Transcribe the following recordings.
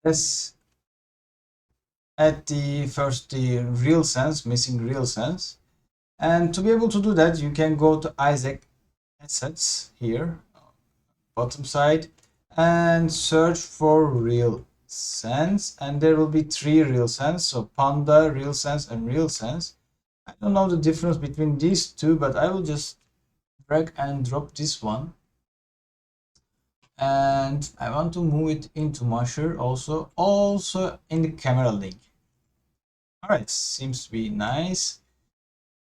let's add the real sense, missing real sense. And to be able to do that, you can go to Isaac Assets here, bottom side, and search for real sense. And there will be three real sense. So Panda, real sense, and real sense. I don't know the difference between these two, but I will just drag and drop this one. And I want to move it into MuSHR also in the camera link. All right, seems to be nice.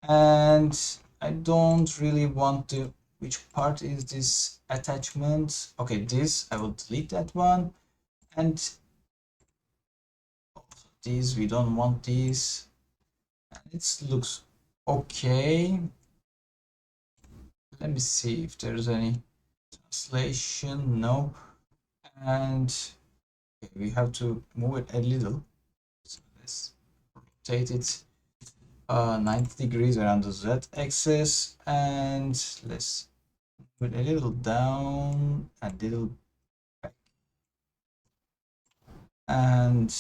And I don't really want to, which part is this attachment? Okay, this, I will delete that one. And these, we don't want these. It looks okay. Let me see if there's any translation. No. And okay, we have to move it a little. So let's rotate it 90 degrees around the z-axis, and let's move it a little down, a little back, and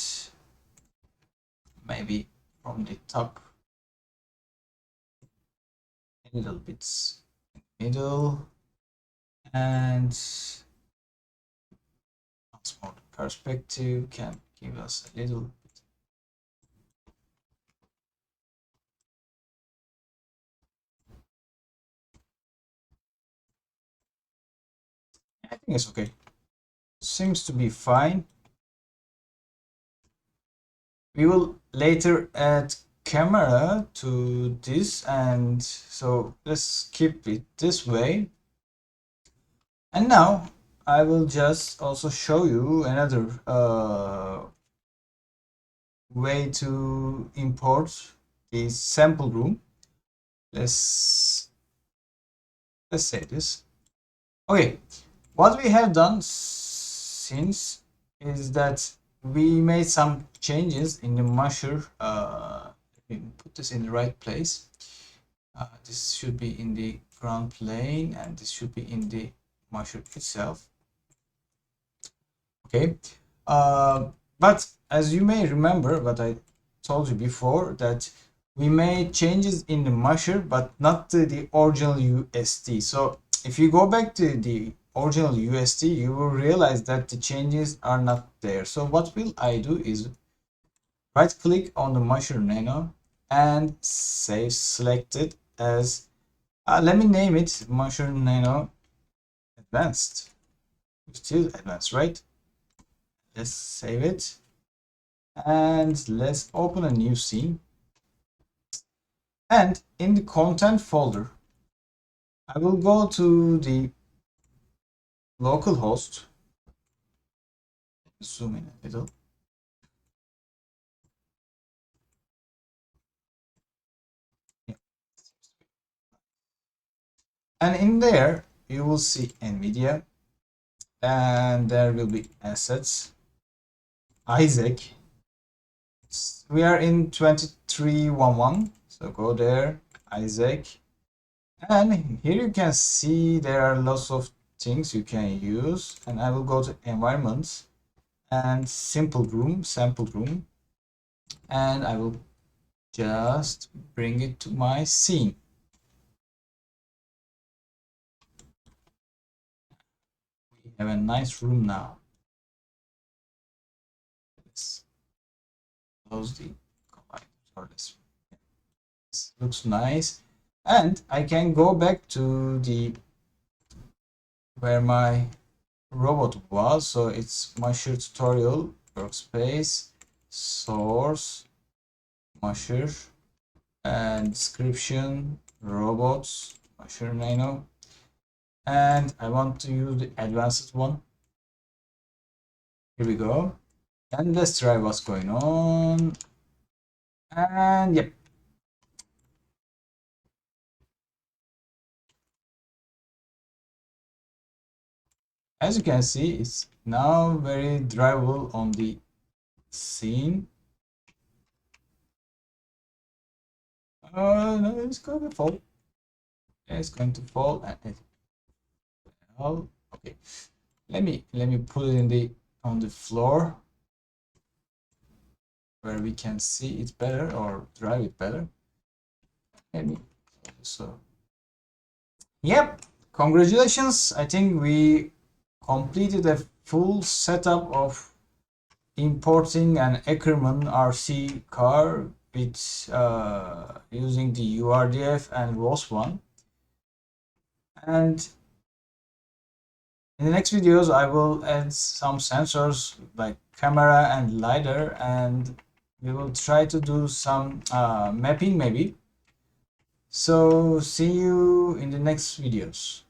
maybe from the top a little bit middle, and once more the perspective can give us a little bit. I think it's okay. Seems to be fine. We will later add camera to this, and so let's keep it this way. And now I will just also show you another way to import the sample room. Let's say this. Okay, what we have done since is that we made some changes in the MuSHR. Let me put this in the right place. This should be in the ground plane, and this should be in the MuSHR itself. Okay, but as you may remember, what I told you before, that we made changes in the MuSHR, but not to the original USD. So if you go back to the original USD, you will realize that the changes are not there. So what will I do is right click on the MuSHR Nano and save selected as, let me name it MuSHR Nano Advanced. Still advanced, right? Let's save it. And let's open a new scene. And in the content folder, I will go to the local host. Zoom in a little. Yeah. And in there, you will see NVIDIA, and there will be assets, Isaac. We are in 2311, so go there, Isaac. And here you can see there are lots of things you can use, and I will go to environments and sample room, and I will just bring it to my scene. We have a nice room now. Let's close the colliders for this. This looks nice, and I can go back to the where my robot was. So it's MuSHR tutorial workspace, source, MuSHR, and description, robots, MuSHR Nano, and I want to use the advanced one. Here we go, and let's try what's going on. And yep, as you can see, it's now very drivable on the scene. No, it's going to fall. It's going to fall, and it fell. Okay, let me put it in the on the floor. where we can see it better or drive it better. Maybe so. Yep, congratulations. I think we completed a full setup of importing an Ackermann RC car with using the URDF and ROS1. And in the next videos, I will add some sensors like camera and LiDAR, and we will try to do some mapping maybe. So see you in the next videos.